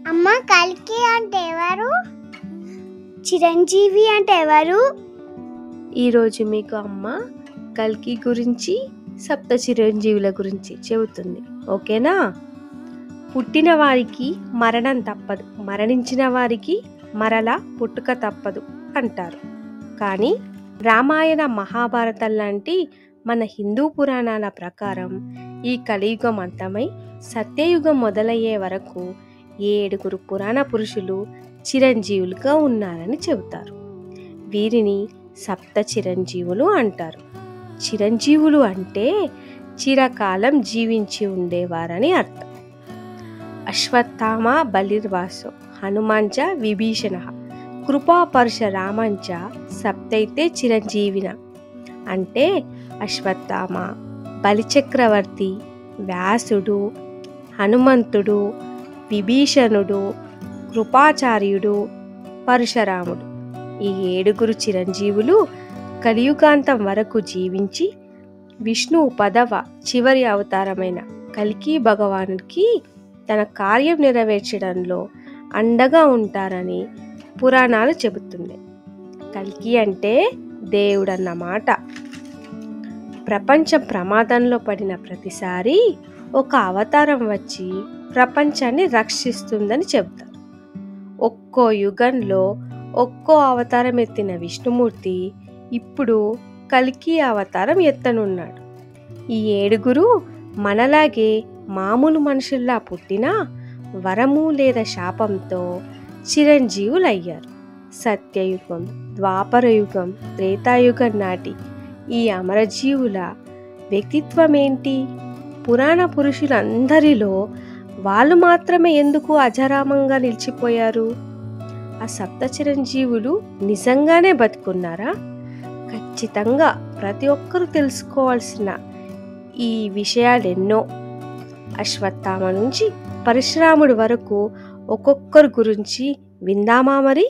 అమ్మ, కల్కి అంటే ఎవరు? చిరంజీవి అంటే ఎవరు? ఈరోజు మీకు అమ్మ కల్కి గురించి, సప్త చిరంజీవుల గురించి చెబుతుంది. ఓకేనా? పుట్టిన వారికి మరణం తప్పదు, మరణించిన వారికి మరలా పుట్టుక తప్పదు అంటారు. కానీ రామాయణ, మహాభారతం లాంటి మన హిందూ పురాణాల ప్రకారం ఈ కలియుగం అంతమై సత్యయుగం మొదలయ్యే వరకు 7 పురాణ పురుషులు చిరంజీవులుగా ఉన్నారని చెబుతారు. వీరిని సప్త చిరంజీవులు అంటారు. చిరంజీవులు అంటే చిరకాలం జీవించి ఉండేవారని అర్థం. అశ్వత్థామ బలిర్వాసో హనుమాంచ విభీషణ కృపా పరశురామంచ సప్తైతే చిరంజీవిన. అంటే అశ్వత్థామ, బలిచక్రవర్తి, వ్యాసుడు, హనుమంతుడు, విభీషణుడు, కృపాచార్యుడు, పరశురాముడు ఈ 7 చిరంజీవులు కలియుగాంతం వరకు జీవించి విష్ణువు 10వ చివరి అవతారమైన కల్కి భగవానుడికి తన కార్యం నెరవేర్చడంలో అండగా ఉంటారని పురాణాలు చెబుతుంది. కల్కి అంటే దేవుడన్నమాట. ప్రపంచం ప్రమాదంలో పడిన ప్రతిసారి ఒక అవతారం వచ్చి ప్రపంచాన్ని రక్షిస్తుందని చెబుతారు. ఒక్కో యుగంలో ఒక్కో అవతారం ఎత్తిన విష్ణుమూర్తి ఇప్పుడు కల్కి అవతారం ఎత్తనున్నాడు. ఈ 7 మనలాగే మామూలు మనుషుల్లా పుట్టినా వరము లేదా శాపంతో చిరంజీవులయ్యారు. సత్యయుగం, ద్వాపరయుగం, త్రేతాయుగం నాటి ఈ అమరజీవుల వ్యక్తిత్వం ఏంటి? పురాణ పురుషులందరిలో వాళ్ళు మాత్రమే ఎందుకు అజరామంగా నిలిచిపోయారు? ఆ సప్త చిరంజీవులు నిజంగానే బతుకున్నారా? ఖచ్చితంగా ప్రతి ఒక్కరూ తెలుసుకోవాల్సిన ఈ విషయాలెన్నో. అశ్వత్థామ నుంచి పరశురాముడి వరకు ఒక్కొక్కరి గురించి విందామా మరి?